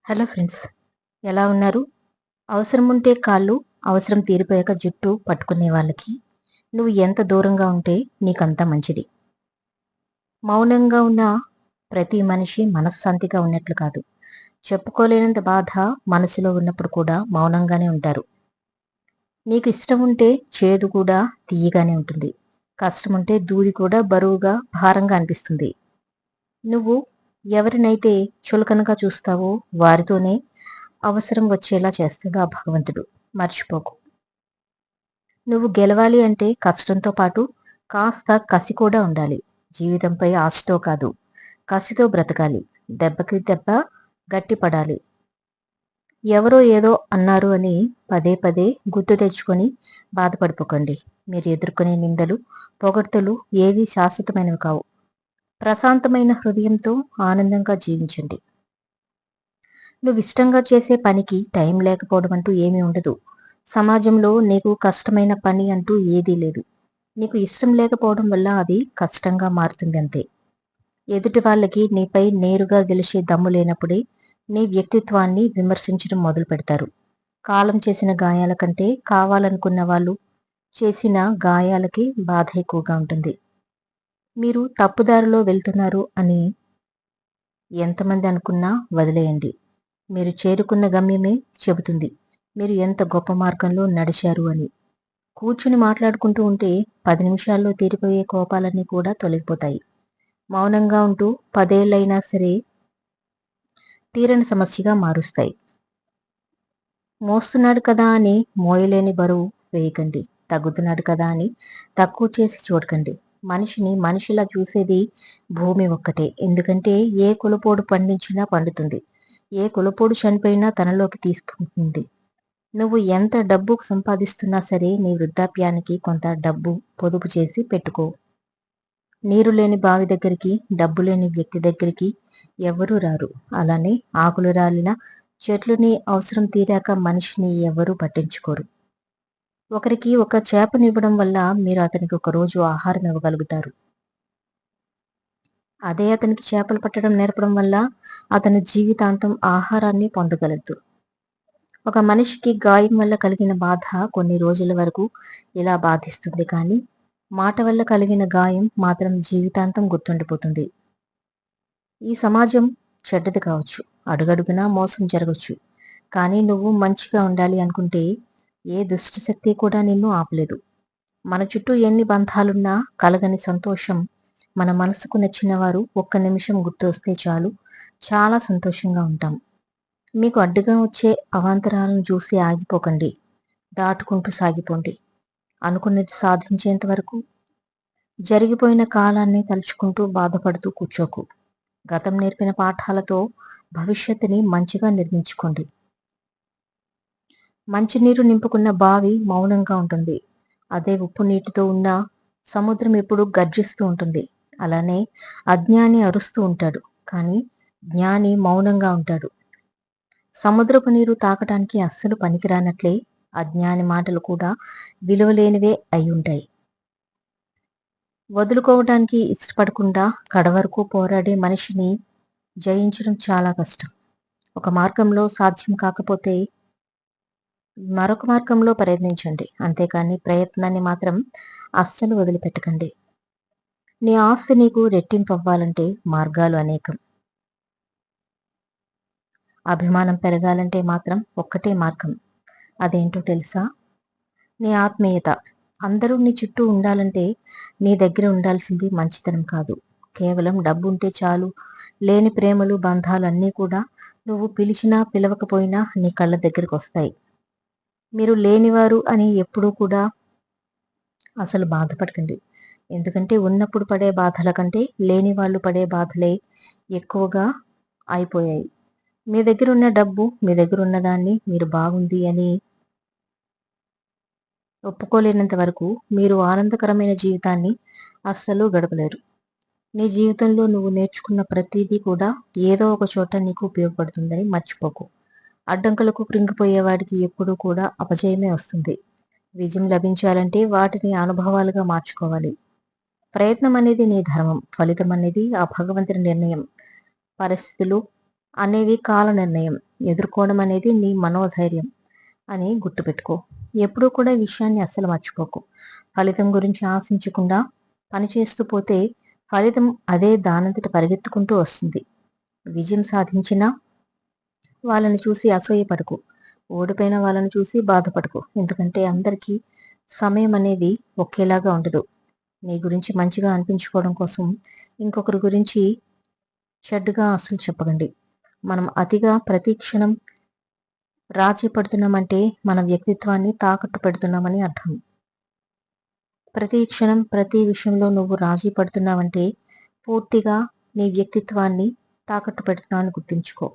Hello friends, ఎలా ఉన్నారు? అవసరం ఉంటే కాళ్ళు, అవసరం తీరిపోయాక జుట్టు పట్టుకునే వాళ్ళకి నువ్వు ఎంత దూరంగా ఉంటే నీకంత మంచిది. మౌనంగా ఉన్న ప్రతి మనిషి మనశ్శాంతిగా ఉన్నట్లు కాదు. చెప్పుకోలేనంత బాధ మనసులో ఉన్నప్పుడు కూడా మౌనంగానే ఉంటారు. నీకు ఇష్టం ఉంటే చేదు కూడా తీయగానే ఉంటుంది. కష్టం ఉంటే దూది కూడా బరువుగా, భారంగా అనిపిస్తుంది. నువ్వు ఎవరినైతే చులకనగా చూస్తావో వారితోనే అవసరం వచ్చేలా చేస్తాడు ఆ భగవంతుడు. మర్చిపోకు. నువ్వు గెలవాలి అంటే కష్టంతో పాటు కాస్త కసి కూడా ఉండాలి. జీవితంపై ఆశతో కాదు, కసితో బ్రతకాలి. దెబ్బకి దెబ్బ గట్టిపడాలి. ఎవరో ఏదో అన్నారు అని పదే పదే గుర్తు తెచ్చుకొని బాధపడిపోకండి. మీరు ఎదుర్కొనే నిందలు, పొగడ్తలు ఏవీ శాశ్వతమైనవి కావు. ప్రశాంతమైన హృదయంతో ఆనందంగా జీవించండి. నువ్వు ఇష్టంగా చేసే పనికి టైం లేకపోవడం అంటూ ఏమీ ఉండదు. సమాజంలో నీకు కష్టమైన పని అంటూ ఏదీ లేదు. నీకు ఇష్టం లేకపోవడం వల్ల అది కష్టంగా మారుతుంది అంతే. ఎదుటి వాళ్ళకి నీపై నేరుగా గెలిచే దమ్ము లేనప్పుడే నీ వ్యక్తిత్వాన్ని విమర్శించడం మొదలు పెడతారు. కాలం చేసిన గాయాల కంటే కావాలనుకున్న వాళ్ళు చేసిన గాయాలకి బాధ ఎక్కువగా ఉంటుంది. మీరు తప్పుదారిలో వెళ్తున్నారు అని ఎంతమంది అనుకున్నా వదిలేయండి. మీరు చేరుకున్న గమ్యమే చెబుతుంది మీరు ఎంత గొప్ప మార్గంలో నడిచారు అని. కూర్చుని మాట్లాడుకుంటూ ఉంటే 10 నిమిషాల్లో తీరిపోయే కోపాలన్నీ కూడా తొలగిపోతాయి. మౌనంగా ఉంటూ 10 ఏళ్లైనా సరే తీరని సమస్యగా మారుస్తాయి. మోస్తున్నాడు కదా అని మోయలేని బరువు వేయకండి. తగ్గుతున్నాడు కదా అని తక్కువ చేసి చూడకండి. మనిషిని మనిషిలా చూసేది భూమి ఒక్కటే. ఎందుకంటే ఏ కులపోడు పండించినా పండుతుంది. ఏ కులపోడు చనిపోయినా తనలోకి తీసుకుంటుంది. నువ్వు ఎంత డబ్బు సంపాదిస్తున్నా సరే నీ వృద్ధాప్యానికి కొంత డబ్బు పొదుపు చేసి పెట్టుకో. నీరు లేని బావి దగ్గరికి, డబ్బు లేని వ్యక్తి దగ్గరికి ఎవరూ రారు. అలానే ఆకులు రాలిన చెట్లుని అవసరం తీరాక మనిషిని ఎవరూ పట్టించుకోరు. ఒకరికి ఒక చేపనివ్వడం వల్ల మీరు అతనికి ఒక రోజు ఆహారం ఇవ్వగలుగుతారు. అదే అతనికి చేపలు పట్టడం నేర్పడం వల్ల అతను జీవితాంతం ఆహారాన్ని పొందగలదు. ఒక మనిషికి గాయం వల్ల కలిగిన బాధ కొన్ని రోజుల వరకు ఇలా బాధిస్తుంది, కానీ మాట వల్ల కలిగిన గాయం మాత్రం జీవితాంతం గుర్తుండిపోతుంది. ఈ సమాజం చెడ్డది కావచ్చు, అడుగడుగునా మోసం జరగచ్చు, కానీ నువ్వు మంచిగా ఉండాలి అనుకుంటే ఏ దుష్ట శక్తి కూడా నిన్ను ఆపలేదు. మన చుట్టూ ఎన్ని బంధాలున్నా కలగని సంతోషం మన మనసుకు నచ్చిన వారు ఒక్క నిమిషం గుర్తొస్తే చాలు, చాలా సంతోషంగా ఉంటాం. మీకు అడ్డుగా వచ్చే అవాంతరాలను చూసి ఆగిపోకండి. దాటుకుంటూ సాగిపోండి. అనుకున్నది సాధించేంత వరకు. జరిగిపోయిన కాలాన్ని తలుచుకుంటూ బాధపడుతూ కూర్చోకు. గతం నేర్పిన పాఠాలతో భవిష్యత్తుని మంచిగా నిర్మించుకోండి. మంచినీరు నింపుకున్న బావి మౌనంగా ఉంటుంది. అదే ఉప్పు నీటితో ఉన్న సముద్రం ఎప్పుడు గర్జిస్తూ ఉంటుంది. అలానే అజ్ఞాని అరుస్తూ ఉంటాడు, కానీ జ్ఞాని మౌనంగా ఉంటాడు. సముద్రపు నీరు తాకటానికి అస్సలు పనికిరానట్లే అజ్ఞాని మాటలు కూడా విలువలేనివే అయి ఉంటాయి. వదులుకోవటానికి ఇష్టపడకుండా కడవరకు పోరాడే మనిషిని జయించడం చాలా కష్టం. ఒక మార్గంలో సాధ్యం కాకపోతే మరొక మార్గంలో ప్రయత్నించండి. అంతేకాని ప్రయత్నాన్ని మాత్రం అస్సలు వదిలిపెట్టకండి. నీ ఆస్తి నీకు రెట్టింపు అవ్వాలంటే మార్గాలు అనేకం. అభిమానం పెరగాలంటే మాత్రం ఒక్కటే మార్గం. అదేంటో తెలుసా? నీ ఆత్మీయత. అందరూ నీ చుట్టూ ఉండాలంటే నీ దగ్గర ఉండాల్సింది మంచితనం కాదు, కేవలం డబ్బు ఉంటే చాలు. లేని ప్రేమలు, బంధాలు అన్నీ కూడా నువ్వు పిలిచినా పిలవకపోయినా నీ కళ్ళ దగ్గరికి వస్తాయి. మీరు లేనివారు అని ఎప్పుడూ కూడా అసలు బాధపడకండి. ఎందుకంటే ఉన్నప్పుడు పడే బాధల కంటే లేని వాళ్ళు పడే బాధలే ఎక్కువగా అయిపోయాయి. మీ దగ్గర ఉన్న డబ్బు, మీ దగ్గర ఉన్నదాన్ని మీరు బాగుంది అని ఒప్పుకోలేనంత వరకు మీరు ఆనందకరమైన జీవితాన్ని అస్సలు గడపలేరు. నీ జీవితంలో నువ్వు నేర్చుకున్న ప్రతిదీ కూడా ఏదో ఒక చోట నీకు ఉపయోగపడుతుందని మర్చిపోకు. అడ్డంకులకు కృంగిపోయేవాడికి ఎప్పుడూ కూడా అపజయమే వస్తుంది. విజయం లభించాలంటే వాటిని అనుభవాలుగా మార్చుకోవాలి. ప్రయత్నం అనేది నీ ధర్మం, ఫలితం అనేది ఆ భగవంతుని నిర్ణయం. పరిస్థితులు అనేవి కాల నిర్ణయం. ఎదుర్కోవడం అనేది నీ మనోధైర్యం అని గుర్తుపెట్టుకో. ఎప్పుడూ కూడా ఈ విషయాన్ని అస్సలు మర్చిపోకు. ఫలితం గురించి ఆశించకుండా పనిచేస్తూ పోతే ఫలితం అదే దానంతట పరిగెత్తుకుంటూ వస్తుంది. విజయం సాధించినా వాళ్ళని చూసి అసూయపడకు. ఓడిపోయిన వాళ్ళని చూసి బాధపడకు. ఎందుకంటే అందరికీ సమయం అనేది ఒకేలాగా ఉండదు. మీ గురించి మంచిగా అనిపించుకోవడం కోసం ఇంకొకరి గురించి చెడ్డగా అస్సలు చెప్పకండి. మనం అతిగా ప్రతి క్షణం రాజీ పడుతున్నామంటే మన వ్యక్తిత్వాన్ని తాకట్టు పెడుతున్నామని అర్థం. ప్రతి క్షణం ప్రతి విషయంలో నువ్వు రాజీ పడుతున్నావంటే పూర్తిగా నీ వ్యక్తిత్వాన్ని తాకట్టు పెడుతున్నావని గుర్తుంచుకో.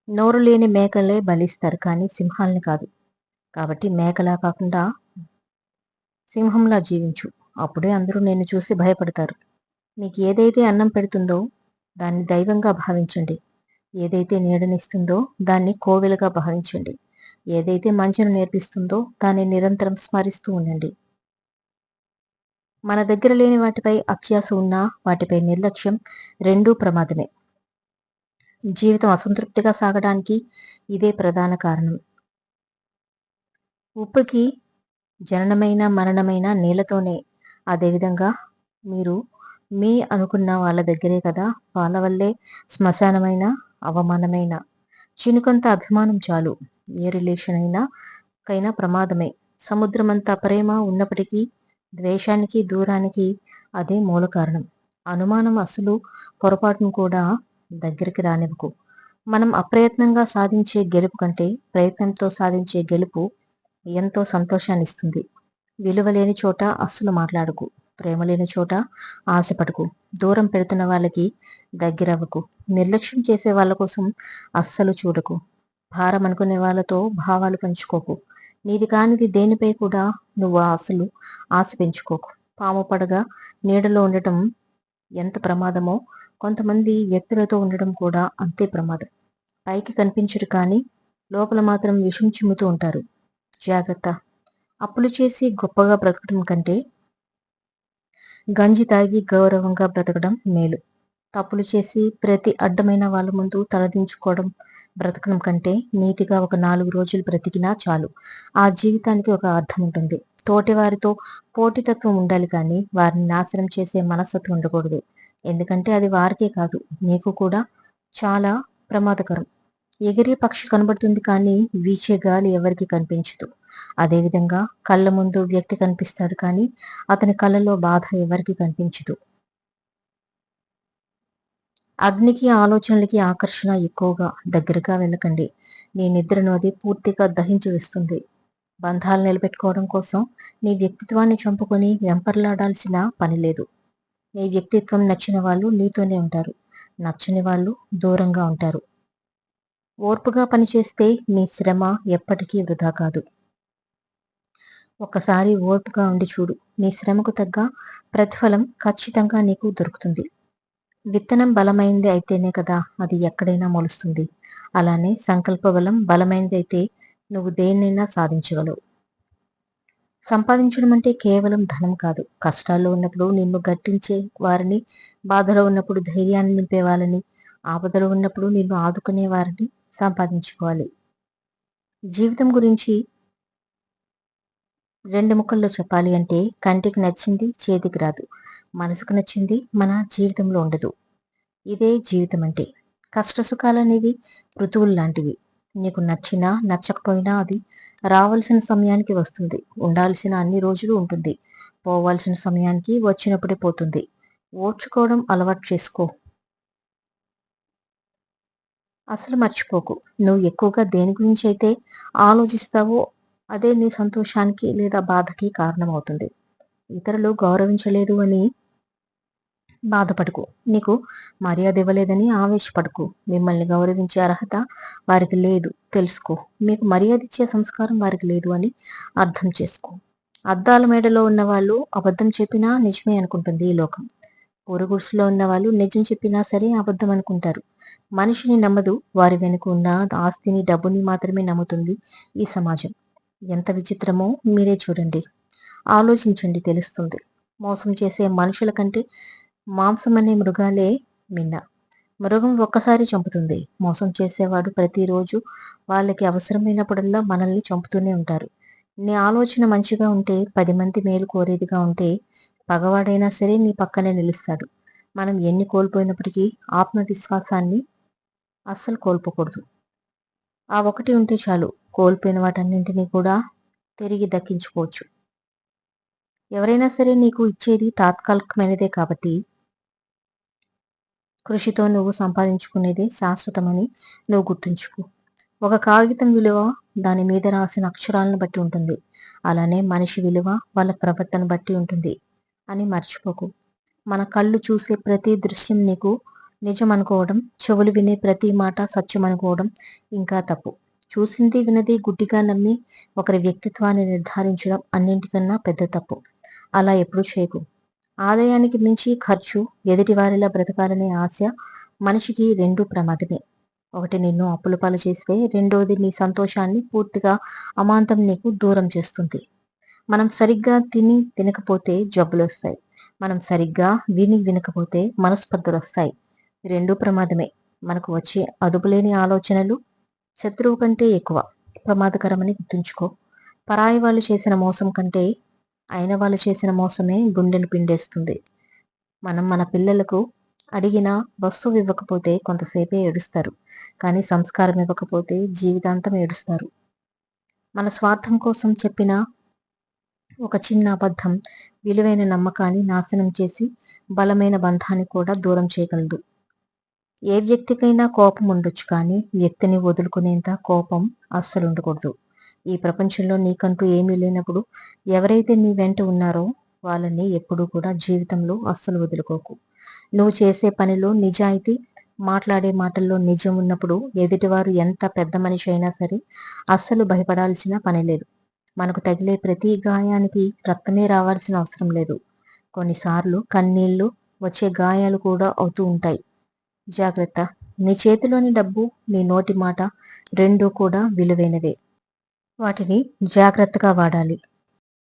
నోరు లేని మేకలే బలిస్తారు కానీ సింహాల్ని కాదు. కాబట్టి మేకలా కాకుండా సింహంలా జీవించు. అప్పుడే అందరూ నిన్ను చూసి భయపడతారు. మీకు ఏదైతే అన్నం పెడుతుందో దాన్ని దైవంగా భావించండి. ఏదైతే నీడనిస్తుందో దాన్ని కోవెలుగా భావించండి. ఏదైతే మంచిని నేర్పిస్తుందో దాన్ని నిరంతరం స్మరిస్తూ ఉండండి. మన దగ్గర లేని వాటిపై అత్యాశ ఉన్నా వాటిపై నిర్లక్ష్యం రెండూ ప్రమాదమే. జీవితం అసంతృప్తిగా సాగడానికి ఇదే ప్రధాన కారణం. ఉప్పుకి జననమైన మరణమైన నీళ్లతోనే. అదేవిధంగా మీరు మీ అనుకున్న వాళ్ళ దగ్గరే కదా వాళ్ళ వల్లే శ్మశానమైన అవమానమైన చినుకంత అభిమానం చాలు. ఏ రిలేషన్ కైనా ప్రమాదమే. సముద్రమంతా ప్రేమ ఉన్నప్పటికీ ద్వేషానికి దూరానికి అదే మూల కారణం. అనుమానం అసలు పొరపాటును కూడా దగ్గరికి రానివ్వకు. మనం అప్రయత్నంగా సాధించే గెలుపు కంటే ప్రయత్నంతో సాధించే గెలుపు ఎంతో సంతోషాన్ని ఇస్తుంది. విలువ లేని చోట అస్సలు మాట్లాడకు. ప్రేమ లేని చోట ఆశపడకు. దూరం పెడుతున్న వాళ్ళకి దగ్గరవ్వకు. నిర్లక్ష్యం చేసే వాళ్ళ కోసం అస్సలు చూడకు. భారం అనుకునే వాళ్ళతో భావాలు పంచుకోకు. నీది కానిది దేనిపై కూడా నువ్వు అసలు ఆశ పెంచుకోకు. పాము పడగా నీడలో ఉండటం ఎంత ప్రమాదమో కొంతమంది వ్యక్తులతో ఉండడం కూడా అంతే ప్రమాదం. పైకి కనిపించరు కానీ లోపల మాత్రం విషం చిమ్ముతూ ఉంటారు. జాగ్రత్త. అప్పులు చేసి గొప్పగా బ్రతకడం కంటే గంజి తాగి గౌరవంగా బ్రతకడం మేలు. తప్పులు చేసి ప్రతి అడ్డమైన వాళ్ళ ముందు తలదించుకోవడం బ్రతకడం కంటే నీతిగా ఒక 4 రోజులు బ్రతికినా చాలు. ఆ జీవితానికి ఒక అర్థం ఉంటుంది. తోటి వారితో పోటీతత్వం ఉండాలి కానీ వారిని నాశనం చేసే మనస్తత్వం ఉండకూడదు. ఎందుకంటే అది వారికే కాదు నీకు కూడా చాలా ప్రమాదకరం. ఎగిరే పక్షి కనబడుతుంది కానీ వీచే గాలి ఎవరికి కనిపించదు. అదేవిధంగా కళ్ళ ముందు వ్యక్తి కనిపిస్తాడు కానీ అతని కళ్ళలో బాధ ఎవరికి కనిపించదు. అగ్నికి ఆలోచనలకి ఆకర్షణ ఎక్కువగా దగ్గరగా వెళ్ళకండి. నీ నిద్రను అది పూర్తిగా దహించి వేస్తుంది. బంధాలు నిలబెట్టుకోవడం కోసం నీ వ్యక్తిత్వాన్ని చంపుకొని వెంపర్లాడాల్సిన పని లేదు. నీ వ్యక్తిత్వం నచ్చిన వాళ్ళు నీతోనే ఉంటారు. నచ్చని వాళ్ళు దూరంగా ఉంటారు. ఓర్పుగా పనిచేస్తే నీ శ్రమ ఎప్పటికీ వృధా కాదు. ఒక్కసారి ఓర్పుగా ఉండి చూడు. నీ శ్రమకు తగ్గ ప్రతిఫలం ఖచ్చితంగా నీకు దొరుకుతుంది. విత్తనం బలమైంది అయితేనే కదా అది ఎక్కడైనా మొలుస్తుంది. అలానే సంకల్ప బలం బలమైనది అయితే నువ్వు దేన్నైనా సాధించగలవు. సంపాదించడం అంటే కేవలం ధనం కాదు. కష్టాల్లో ఉన్నప్పుడు నిన్ను గట్టించే వారిని, బాధలో ఉన్నప్పుడు ధైర్యాన్ని నింపే వాళ్ళని, ఆపదలో ఉన్నప్పుడు నిన్ను ఆదుకునే వారిని సంపాదించుకోవాలి. జీవితం గురించి 2 ముక్కల్లో చెప్పాలి అంటే కంటికి నచ్చింది చేతికి రాదు. మనసుకు నచ్చింది మన జీవితంలో ఉండదు. ఇదే జీవితం అంటే. కష్ట సుఖాలనేవి ఋతువులు లాంటివి. నీకు నచ్చినా నచ్చకపోయినా అది రావాల్సిన సమయానికి వస్తుంది. ఉండాల్సిన అన్ని రోజులు ఉంటుంది. పోవాల్సిన సమయానికి వచ్చినప్పుడే పోతుంది. ఓర్చుకోవడం అలవాటు చేసుకో. అసలు మర్చిపోకు. నువ్వు ఎక్కువగా దేని గురించి అయితే ఆలోచిస్తావో అదే నీ సంతోషానికి లేదా బాధకి కారణమవుతుంది. ఇతరులు గౌరవించలేదు అని బాధపడకు. నీకు మర్యాద ఇవ్వలేదని ఆవేశపడకు. మిమ్మల్ని గౌరవించే అర్హత వారికి లేదు తెలుసుకో. మీకు మర్యాద ఇచ్చే సంస్కారం వారికి లేదు అని అర్థం చేసుకో. అద్దాల మేడలో ఉన్న వాళ్ళు అబద్ధం చెప్పినా నిజమే అనుకుంటుంది ఈ లోకం. పొరుగుడుసులో ఉన్న వాళ్ళు నిజం చెప్పినా సరే అబద్ధం అనుకుంటారు. మనిషిని నమ్మదు, వారి వెనుక ఉన్న ఆస్తిని డబ్బుని మాత్రమే నమ్ముతుంది ఈ సమాజం. ఎంత విచిత్రమో మీరే చూడండి. ఆలోచించండి తెలుస్తుంది. మోసం చేసే మనుషుల కంటే మాంసం అనే మృగాలే మిన్న. మృగం ఒక్కసారి చంపుతుంది. మోసం చేసేవాడు ప్రతిరోజు వాళ్ళకి అవసరమైనప్పుడల్లా మనల్ని చంపుతూనే ఉంటారు. నీ ఆలోచన మంచిగా ఉంటే, 10 మంది మేలు కోరేదిగా ఉంటే, పగవాడైనా సరే నీ పక్కనే నిలుస్తాడు. మనం ఎన్ని కోల్పోయినప్పటికీ ఆత్మవిశ్వాసాన్ని అస్సలు కోల్పోకూడదు. ఆ ఒకటి ఉంటే చాలు, కోల్పోయిన వాటన్నింటినీ కూడా తిరిగి దక్కించుకోవచ్చు. ఎవరైనా సరే నీకు ఇచ్చేది తాత్కాలికమైనదే కాబట్టి, కృషితో నువ్వు సంపాదించుకునేదే శాశ్వతమని నువ్వు గుర్తుంచుకో. ఒక కాగితం విలువ దాని మీద రాసిన అక్షరాలను బట్టి ఉంటుంది. అలానే మనిషి విలువ వాళ్ళ ప్రవర్తన బట్టి ఉంటుంది అని మర్చిపోకు. మన కళ్ళు చూసే ప్రతి దృశ్యం నీకు నిజం అనుకోవడం, చెవులు వినే ప్రతి మాట సత్యం అనుకోవడం ఇంకా తప్పు. చూసింది వినది గుడ్డిగా నమ్మి ఒకరి వ్యక్తిత్వాన్ని నిర్ధారించడం అన్నింటికన్నా పెద్ద తప్పు. అలా ఎప్పుడూ చేయకు. ఆదాయానికి మించి ఖర్చు, ఎదుటివారిలా బ్రతకాలనే ఆశ మనిషికి రెండూ ప్రమాదమే. ఒకటి నిన్ను అప్పుల పాలు చేస్తే, రెండోది నీ సంతోషాన్ని పూర్తిగా అమాంతం నీకు దూరం చేస్తుంది. మనం సరిగ్గా తిని తినకపోతే జబ్బులు వస్తాయి. మనం సరిగ్గా విని వినకపోతే మనస్పర్ధలు వస్తాయి. రెండూ ప్రమాదమే. మనకు వచ్చే అదుపులేని ఆలోచనలు శత్రువు కంటే ఎక్కువ ప్రమాదకరమని గుర్తుంచుకో. పరాయి వాళ్ళు చేసిన మోసం కంటే అయిన వాళ్ళు చేసిన మోసమే గుండెను పిండేస్తుంది. మనం మన పిల్లలకు అడిగిన వస్తువు ఇవ్వకపోతే కొంతసేపే ఏడుస్తారు, కానీ సంస్కారం ఇవ్వకపోతే జీవితాంతం ఏడుస్తారు. మన స్వార్థం కోసం చెప్పిన ఒక చిన్న అబద్ధం విలువైన నమ్మకాన్ని నాశనం చేసి బలమైన బంధాన్ని కూడా దూరం చేయగలదు. ఏ వ్యక్తికైనా కోపం ఉండొచ్చు, కానీ వ్యక్తిని వదులుకునేంత కోపం అస్సలు ఉండకూడదు. ఈ ప్రపంచంలో నీకంటూ ఏమీ లేనప్పుడు ఎవరైతే నీ వెంట ఉన్నారో వాళ్ళని ఎప్పుడూ కూడా జీవితంలో అస్సలు వదులుకోకు. నువ్వు చేసే పనిలో నిజాయితీ, మాట్లాడే మాటల్లో నిజం ఉన్నప్పుడు ఎదుటివారు ఎంత పెద్ద మనిషి అయినా సరే అస్సలు భయపడాల్సిన పని లేదు. మనకు తగిలే ప్రతి గాయానికి రక్తమే రావాల్సిన అవసరం లేదు. కొన్నిసార్లు కన్నీళ్లు వచ్చే గాయాలు కూడా అవుతూ ఉంటాయి. జాగ్రత్త. నీ చేతిలోని డబ్బు, నీ నోటి మాట రెండూ కూడా విలువైనవే. వాటిని జాగ్రత్తగా వాడాలి.